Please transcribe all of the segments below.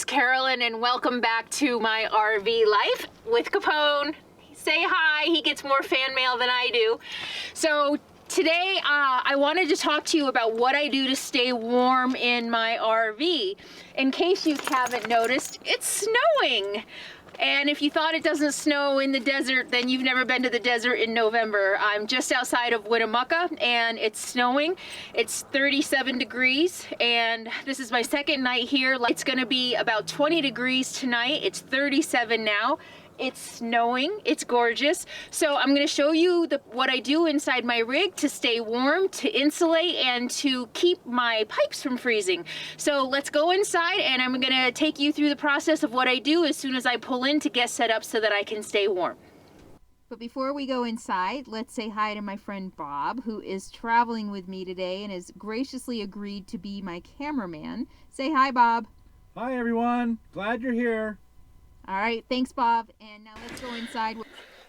Carolyn, and welcome back to my RV life with Capone. Say hi, he gets more fan mail than I do. So today I wanted to talk to you about what I do to stay warm in my RV. In case you haven't noticed, it's snowing. And if you thought it doesn't snow in the desert, then you've never been to the desert in November. I'm just outside of Winnemucca and it's snowing. It's 37 degrees and this is my second night here. It's gonna be about 20 degrees tonight. It's 37 now. It's snowing, it's gorgeous. So I'm gonna show you what I do inside my rig to stay warm, to insulate, and to keep my pipes from freezing. So let's go inside and I'm gonna take you through the process of what I do as soon as I pull in to get set up so that I can stay warm. But before we go inside, let's say hi to my friend Bob, who is traveling with me today and has graciously agreed to be my cameraman. Say hi, Bob. Hi everyone, glad you're here. All right, thanks, Bob. And now let's go inside.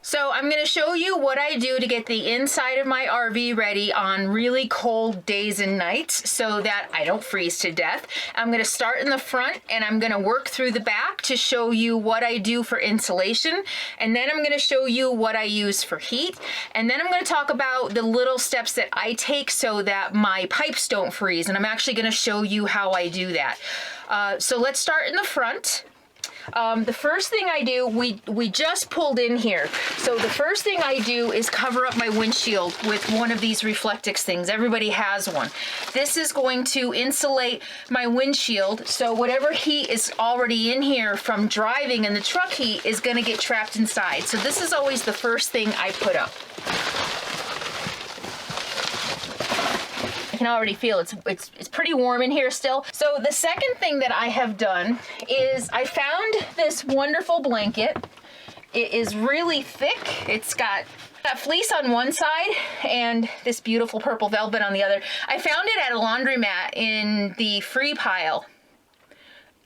So I'm going to show you what I do to get the inside of my RV ready on really cold days and nights so that I don't freeze to death. I'm going to start in the front and I'm going to work through the back to show you what I do for insulation. And then I'm going to show you what I use for heat. And then I'm going to talk about the little steps that I take so that my pipes don't freeze. And I'm actually going to show you how I do that. So let's start in the front. The first thing I do, we just pulled in here. So the first thing I do is cover up my windshield with one of these Reflectix things. Everybody has one. This is going to insulate my windshield. So whatever heat is already in here from driving and the truck heat is going to get trapped inside. So this is always the first thing I put up. I can already feel it's pretty warm in here still. So the second thing that I have done is I found this wonderful blanket. It is really thick. It's got fleece on one side and this beautiful purple velvet on the other. I found it at a laundromat in the free pile.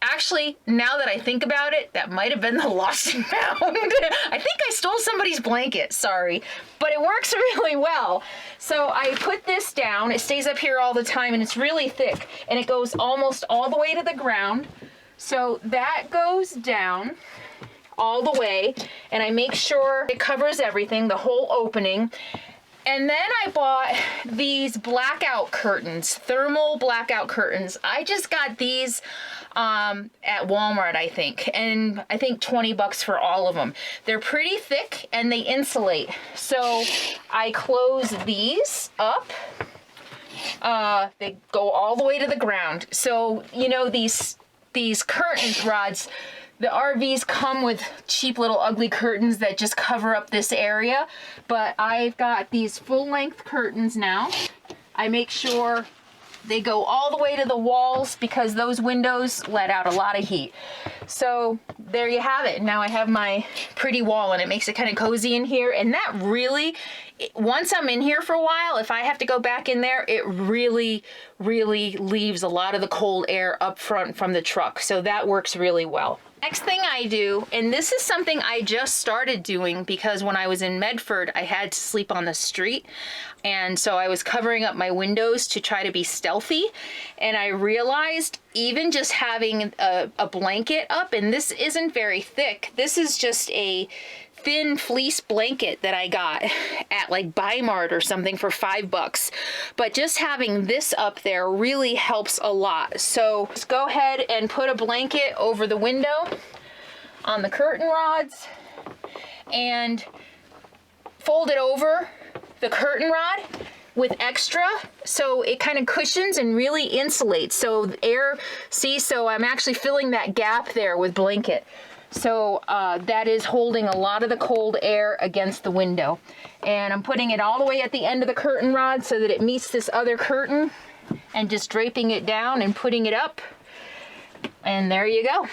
Actually, now that I think about it, that might have been the lost and found. I think I stole somebody's blanket, sorry. But it works really well. So I put this down, it stays up here all the time and it's really thick and it goes almost all the way to the ground. So that goes down all the way and I make sure it covers everything, the whole opening. And then I bought these blackout curtains, thermal blackout curtains. I just got these at Walmart, I think, and I think 20 bucks for all of them. They're pretty thick and they insulate. So I close these up. They go all the way to the ground. So, you know, these curtain rods, the RVs come with cheap little ugly curtains that just cover up this area, but I've got these full-length curtains now. I make sure they go all the way to the walls because those windows let out a lot of heat. So there you have it. Now I have my pretty wall and it makes it kind of cozy in here. And that really, once I'm in here for a while, if I have to go back in there, it really, really leaves a lot of the cold air up front from the truck. So that works really well. Next thing I do, and this is something I just started doing because when I was in Medford, I had to sleep on the street. And so I was covering up my windows to try to be stealthy. And I realized even just having a blanket up, and this isn't very thick, this is just a thin fleece blanket that I got at like Bi-Mart or something for $5. But just having this up there really helps a lot. So just go ahead and put a blanket over the window on the curtain rods and fold it over the curtain rod with extra so it kind of cushions and really insulates. So the air, see, so I'm actually filling that gap there with blanket. So that is holding a lot of the cold air against the window. And I'm putting it all the way at the end of the curtain rod so that it meets this other curtain and just draping it down and putting it up. And there you go.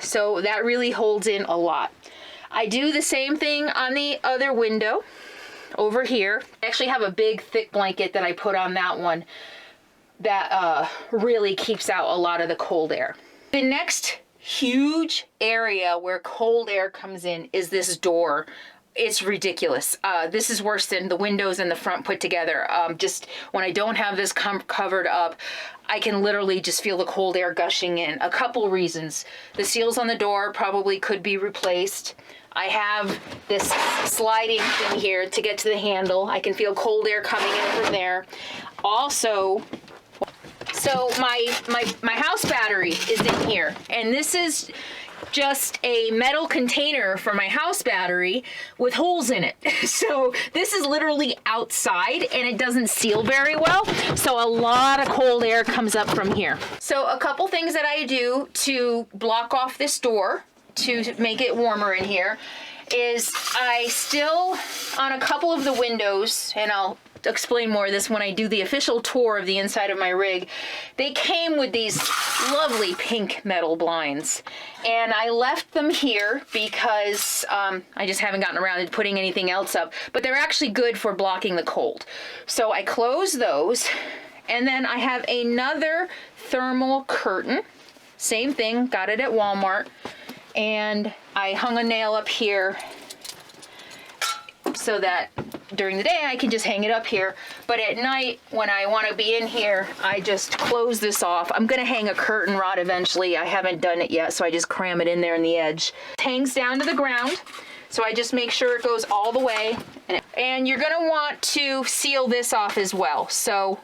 So that really holds in a lot. I do the same thing on the other window over here. I actually have a big thick blanket that I put on that one that really keeps out a lot of the cold air. The next huge area where cold air comes in is this door it's ridiculous. This is worse than the windows and the front put together. Just when I don't have this covered up, I can literally just feel the cold air gushing in. A couple reasons. The seals on the door probably could be replaced. I have this sliding thing here to get to the handle. I can feel cold air coming in from there. Also, so my house battery is in here, and this is just a metal container for my house battery with holes in it. So this is literally outside and it doesn't seal very well. So a lot of cold air comes up from here. So a couple things that I do to block off this door to make it warmer in here is I still, on a couple of the windows, and I'll explain more of this when I do the official tour of the inside of my rig, they came with these lovely pink metal blinds, and I left them here because I just haven't gotten around to putting anything else up, but they're actually good for blocking the cold. So I close those, and then I have another thermal curtain, same thing, got it at Walmart, and I hung a nail up here so that during the day I can just hang it up here, but at night when I want to be in here, I just close this off. I'm gonna hang a curtain rod eventually. I haven't done it yet, so I just cram it in there in the edge. It hangs down to the ground, so I just make sure it goes all the way. And you're gonna want to seal this off as well. So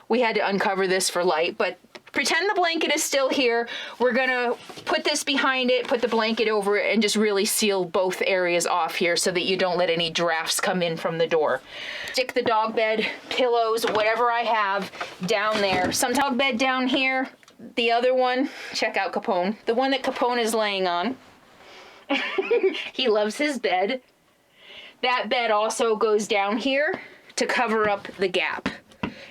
we had to uncover this for light, but pretend the blanket is still here. We're gonna put this behind it, put the blanket over it, and just really seal both areas off here so that you don't let any drafts come in from the door. Stick the dog bed, pillows, whatever I have down there. Some dog bed down here. The other one, check out Capone. The one that Capone is laying on. He loves his bed. That bed also goes down here to cover up the gap.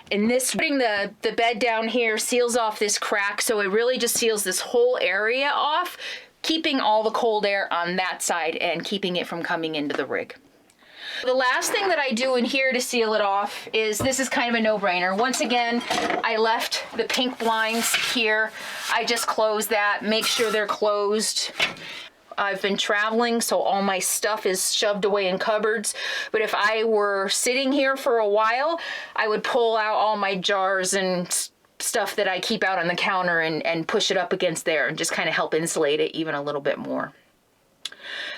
And this, putting the bed down here seals off this crack, so it really just seals this whole area off, keeping all the cold air on that side and keeping it from coming into the rig. The last thing that I do in here to seal it off is, this is kind of a no-brainer. Once again, I left the pink blinds here. I just close that, make sure they're closed. I've been traveling, so all my stuff is shoved away in cupboards. But if I were sitting here for a while, I would pull out all my jars and stuff that I keep out on the counter and push it up against there and just kind of help insulate it even a little bit more.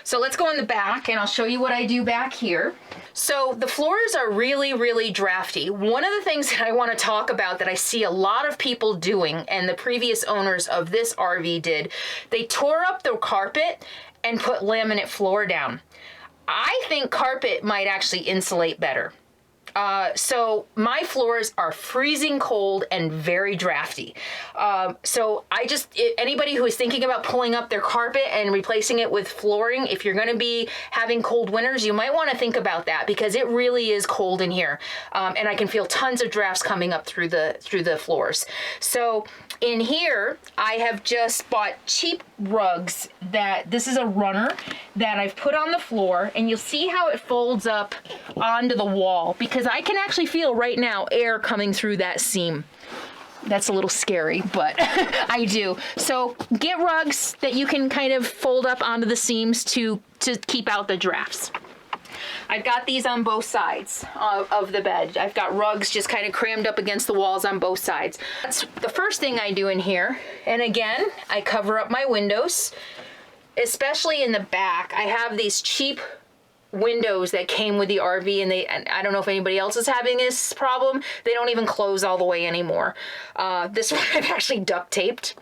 So let's go in the back and I'll show you what I do back here. So the floors are really, really drafty. One of the things that I want to talk about that I see a lot of people doing, and the previous owners of this RV did, they tore up the carpet and put laminate floor down. I think carpet might actually insulate better. So my floors are freezing cold and very drafty. So anybody who is thinking about pulling up their carpet and replacing it with flooring, if you're going to be having cold winters, you might want to think about that because it really is cold in here. And I can feel tons of drafts coming up through the floors. So in here, I have just bought cheap rugs this is a runner that I've put on the floor, and you'll see how it folds up onto the wall because I can actually feel right now air coming through that seam. That's a little scary, but I do. So get rugs that you can kind of fold up onto the seams to keep out the drafts. I've got these on both sides of the bed. I've got rugs just kind of crammed up against the walls on both sides. That's the first thing I do in here. And again, I cover up my windows, especially in the back. I have these cheap windows that came with the RV, and I don't know if anybody else is having this problem. They don't even close all the way anymore. This one I've actually duct taped.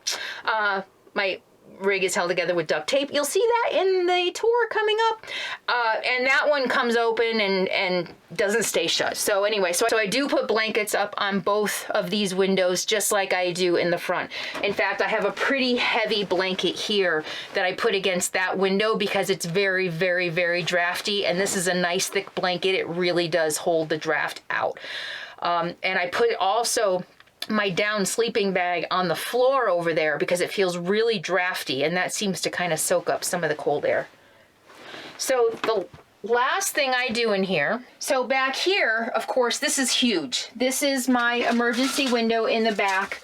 My rig is held together with duct tape. You'll see that in the tour coming up. And that one comes open and doesn't stay shut. So anyway, so I do put blankets up on both of these windows just like I do in the front. In fact, I have a pretty heavy blanket here that I put against that window because it's very, very, very drafty. And this is a nice thick blanket. It really does hold the draft out. And I put also my down sleeping bag on the floor over there because it feels really drafty, and that seems to kind of soak up some of the cold air. So the last thing I do in here, so back here, of course, this is huge. This is my emergency window in the back.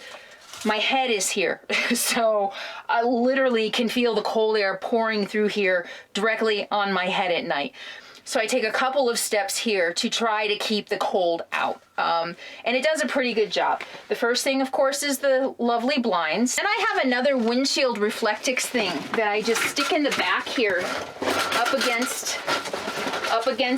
My head is here, so I literally can feel the cold air pouring through here directly on my head at night. So I take a couple of steps here to try to keep the cold out. And it does a pretty good job. The first thing, of course, is the lovely blinds. And I have another windshield Reflectix thing that I just stick in the back here up against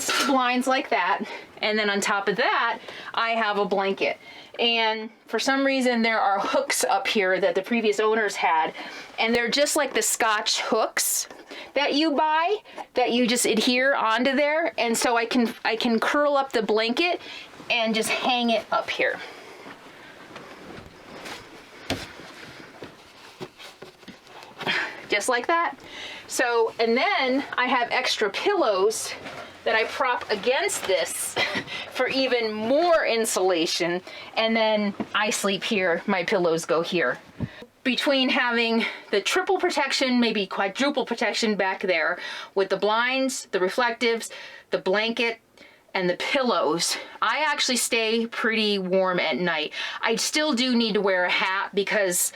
the blinds like that. And then on top of that, I have a blanket. And for some reason, there are hooks up here that the previous owners had. And they're just like the Scotch hooks that you buy, that you just adhere onto there. And so I can curl up the blanket and just hang it up here. Just like that. So, and then I have extra pillows that I prop against this for even more insulation. And then I sleep here, my pillows go here. Between having the triple protection, maybe quadruple protection back there, with the blinds, the reflectives, the blanket, and the pillows, I actually stay pretty warm at night. I still do need to wear a hat because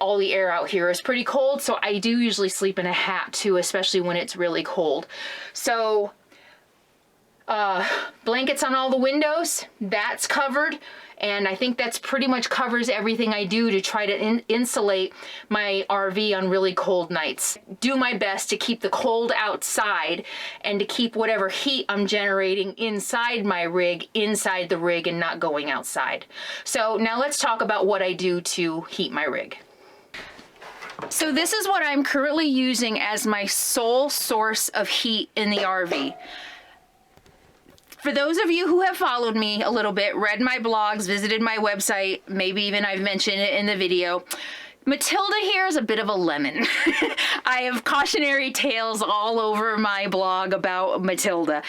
all the air out here is pretty cold, so I do usually sleep in a hat too, especially when it's really cold. So blankets on all the windows, that's covered, and I think that's pretty much covers everything I do to try to insulate my RV on really cold nights. Do my best to keep the cold outside and to keep whatever heat I'm generating inside my rig, inside the rig and not going outside. So now let's talk about what I do to heat my rig. So this is what I'm currently using as my sole source of heat in the RV. For those of you who have followed me a little bit, read my blogs, visited my website, maybe even I've mentioned it in the video, Matilda here is a bit of a lemon. I have cautionary tales all over my blog about Matilda.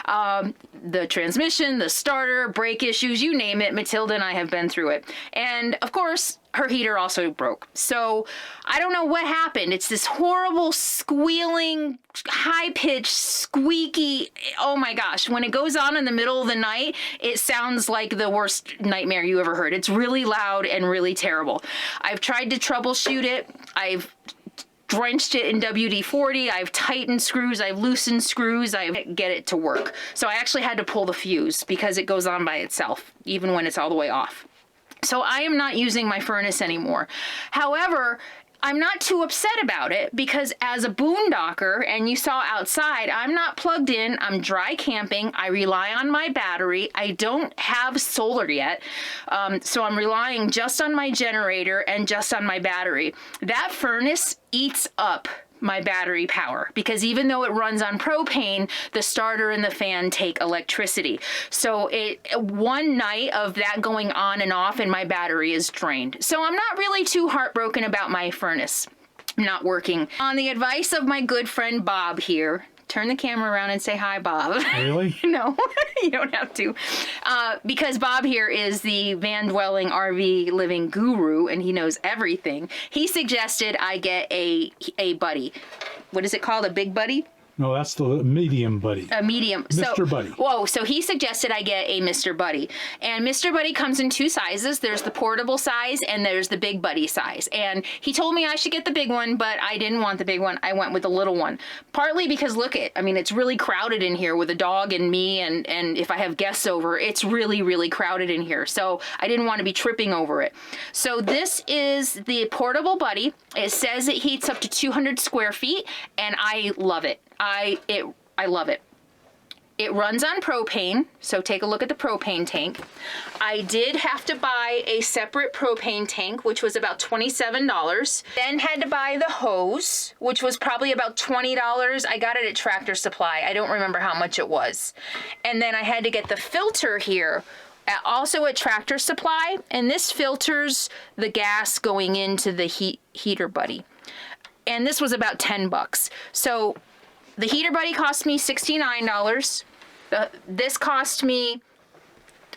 The transmission, the starter, brake issues, you name it, Matilda and I have been through it. And of course, her heater also broke. So I don't know what happened. It's this horrible squealing, high-pitched, squeaky, oh my gosh. When it goes on in the middle of the night, it sounds like the worst nightmare you ever heard. It's really loud and really terrible. I've tried to troubleshoot it. I've drenched it in WD-40, I've tightened screws, I've loosened screws, I get it to work. So I actually had to pull the fuse because it goes on by itself, even when it's all the way off. So I am not using my furnace anymore. However, I'm not too upset about it because as a boondocker, and you saw outside, I'm not plugged in, I'm dry camping, I rely on my battery, I don't have solar yet, so I'm relying just on my generator and just on my battery. That furnace eats up my battery power because even though it runs on propane, the starter and the fan take electricity. So one night of that going on and off and my battery is drained. So I'm not really too heartbroken about my furnace not working. On the advice of my good friend Bob here, turn the camera around and say hi, Bob. Really? No, you don't have to. Because Bob here is the van dwelling RV living guru and he knows everything. He suggested I get a buddy. What is it called? A big buddy? No, that's the medium buddy. A medium. Mr. Buddy. Whoa, so he suggested I get a Mr. Buddy. And Mr. Buddy comes in two sizes. There's the portable size and there's the big buddy size. And he told me I should get the big one, but I didn't want the big one. I went with the little one. Partly because it's really crowded in here with a dog and me and if I have guests over, it's really, really crowded in here. So I didn't want to be tripping over it. So this is the portable buddy. It says it heats up to 200 square feet and I love it. I love it. It runs on propane, so take a look at the propane tank. I did have to buy a separate propane tank, which was about $27. Then had to buy the hose, which was probably about $20. I got it at Tractor Supply. I don't remember how much it was. And then I had to get the filter here, also at Tractor Supply, and this filters the gas going into the heater buddy. And this was about $10. So the heater buddy cost me $69. This cost me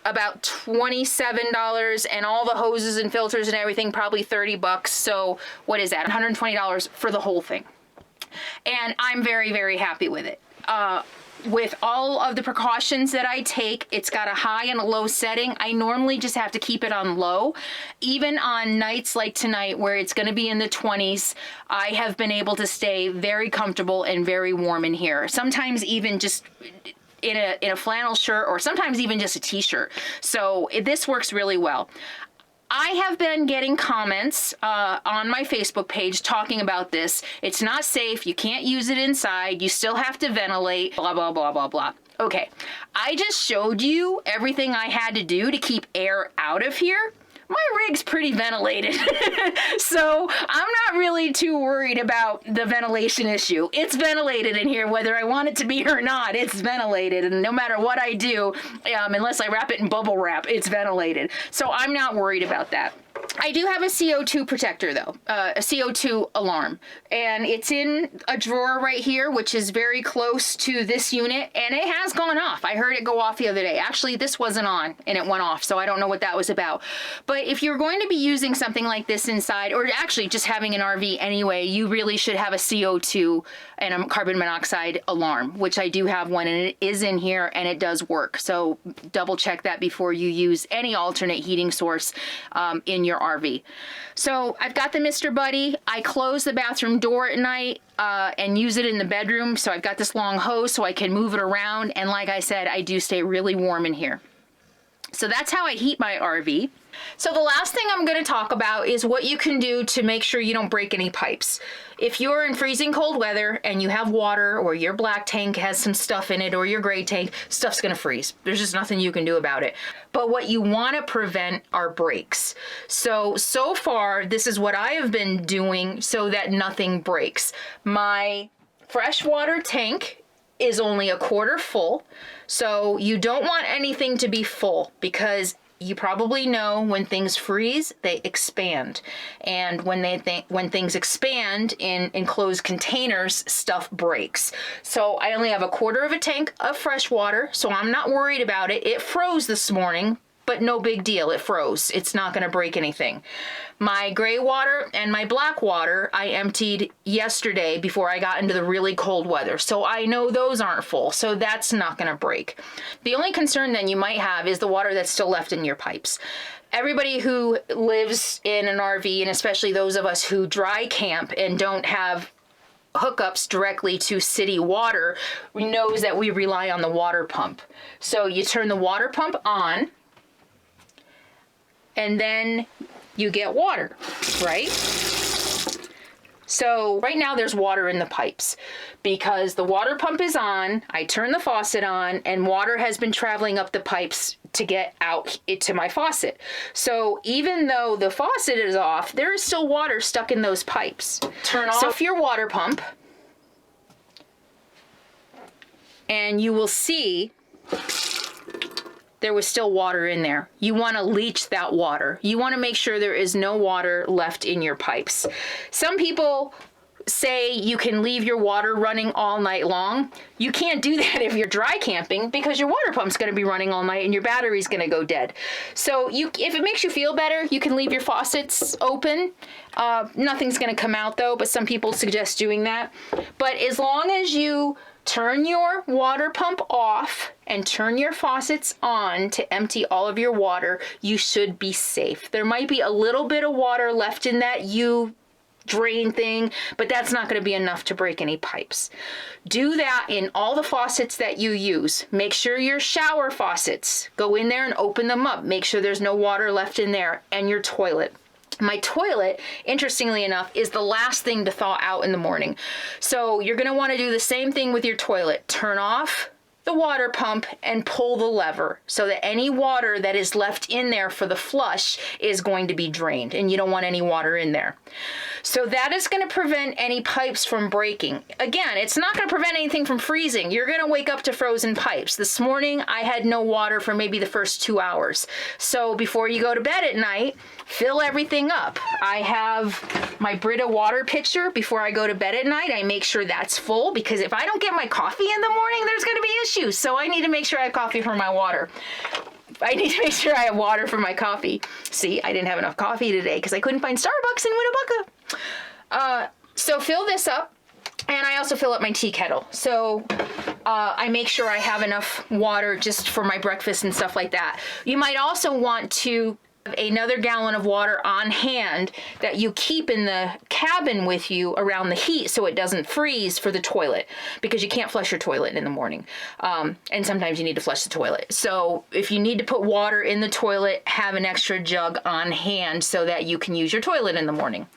about $27, and all the hoses and filters and everything probably $30. So what is that? $120 for the whole thing. And I'm very, very happy with it. with all of the precautions that I take, it's got a high and a low setting. I normally just have to keep it on low. Even on nights like tonight where it's going to be in the 20s, I have been able to stay very comfortable and very warm in here. Sometimes even just in a flannel shirt, or sometimes even just a t-shirt. So this works really well. I have been getting comments on my Facebook page talking about this. It's not safe. You can't use it inside. You still have to ventilate, blah, blah, blah, blah, blah. Okay, I just showed you everything I had to do to keep air out of here. My rig's pretty ventilated, so I'm not really too worried about the ventilation issue. It's ventilated in here, whether I want it to be or not. It's ventilated, and no matter what I do, unless I wrap it in bubble wrap, it's ventilated. So I'm not worried about that. I do have a CO2 protector though, a CO2 alarm, and it's in a drawer right here, which is very close to this unit, and it has gone off. I heard it go off the other day. Actually, this wasn't on and it went off, so I don't know what that was about. But if you're going to be using something like this inside, or actually just having an RV anyway, you really should have a CO2 and a carbon monoxide alarm, which I do have one, and it is in here and it does work. So double check that before you use any alternate heating source in your RV. So I've got the Mr. Buddy. I close the bathroom door at night and use it in the bedroom. So I've got this long hose so I can move it around. And like I said, I do stay really warm in here. So that's how I heat my RV. So the last thing I'm going to talk about is what you can do to make sure you don't break any pipes. If you're in freezing cold weather and you have water, or your black tank has some stuff in it, or your gray tank, stuff's going to freeze. There's just nothing you can do about it. But what you want to prevent are breaks. So far, this is what I have been doing so that nothing breaks. My freshwater tank is only a quarter full. So you don't want anything to be full, because you probably know when things freeze, they expand. And when things expand in enclosed containers, stuff breaks. So I only have a quarter of a tank of fresh water, so I'm not worried about it. It froze this morning, but no big deal. It froze. It's not going to break anything. My gray water and my black water I emptied yesterday before I got into the really cold weather. So I know those aren't full. So that's not going to break. The only concern then you might have is the water that's still left in your pipes. Everybody who lives in an RV, and especially those of us who dry camp and don't have hookups directly to city water, knows that we rely on the water pump. So you turn the water pump on, and then you get water, right? So right now there's water in the pipes because the water pump is on, I turn the faucet on, and water has been traveling up the pipes to get out to my faucet. So even though the faucet is off, there is still water stuck in those pipes. Turn off your water pump, and you will see there was still water in there. You want to leach that water. You want to make sure there is no water left in your pipes. Some people say you can leave your water running all night long. You can't do that if you're dry camping, because your water pump's going to be running all night and your battery's going to go dead. So if it makes you feel better, you can leave your faucets open. Nothing's going to come out though, but some people suggest doing that. But as long as you turn your water pump off and turn your faucets on to empty all of your water, you should be safe. There might be a little bit of water left in that drain thing, but that's not going to be enough to break any pipes. Do that in all the faucets that you use. Make sure your shower faucets, go in there and open them up. Make sure there's no water left in there, and your toilet. My toilet, interestingly enough, is the last thing to thaw out in the morning. So you're going to want to do the same thing with your toilet. Turn off the water pump and pull the lever so that any water that is left in there for the flush is going to be drained, and you don't want any water in there. So that is going to prevent any pipes from breaking. Again, it's not going to prevent anything from freezing. You're going to wake up to frozen pipes. This morning, I had no water for maybe the first 2 hours. So before you go to bed at night, fill everything up. I have my Brita water pitcher. Before I go to bed at night, I make sure that's full, because if I don't get my coffee in the morning, there's going to be issues. So I need to make sure I have coffee for my water. I need to make sure I have water for my coffee. See, I didn't have enough coffee today because I couldn't find Starbucks in Winnebago. So fill this up. And I also fill up my tea kettle. So I make sure I have enough water just for my breakfast and stuff like that. You might also want to have another gallon of water on hand that you keep in the cabin with you around the heat so it doesn't freeze for the toilet, because you can't flush your toilet in the morning. And sometimes you need to flush the toilet. So if you need to put water in the toilet, have an extra jug on hand so that you can use your toilet in the morning.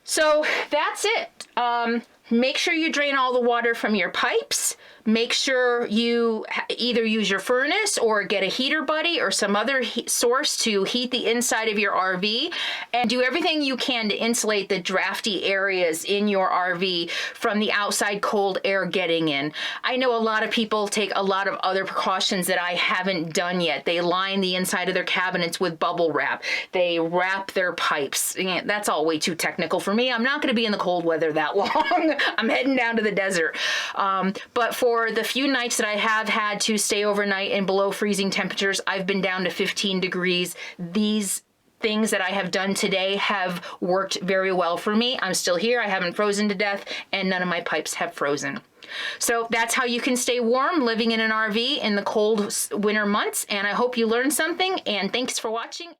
So that's it. Make sure you drain all the water from your pipes. Make sure you either use your furnace or get a heater buddy or some other source to heat the inside of your RV, and do everything you can to insulate the drafty areas in your RV from the outside cold air getting in. I know a lot of people take a lot of other precautions that I haven't done yet. They line the inside of their cabinets with bubble wrap. They wrap their pipes. That's all way too technical for me. I'm not going to be in the cold weather that long. I'm heading down to the desert. But for the few nights that I have had to stay overnight in below freezing temperatures, I've been down to 15 degrees. These things that I have done today have worked very well for me. I'm still here. I haven't frozen to death, and none of my pipes have frozen. So that's how you can stay warm living in an RV in the cold winter months. And I hope you learned something, and thanks for watching.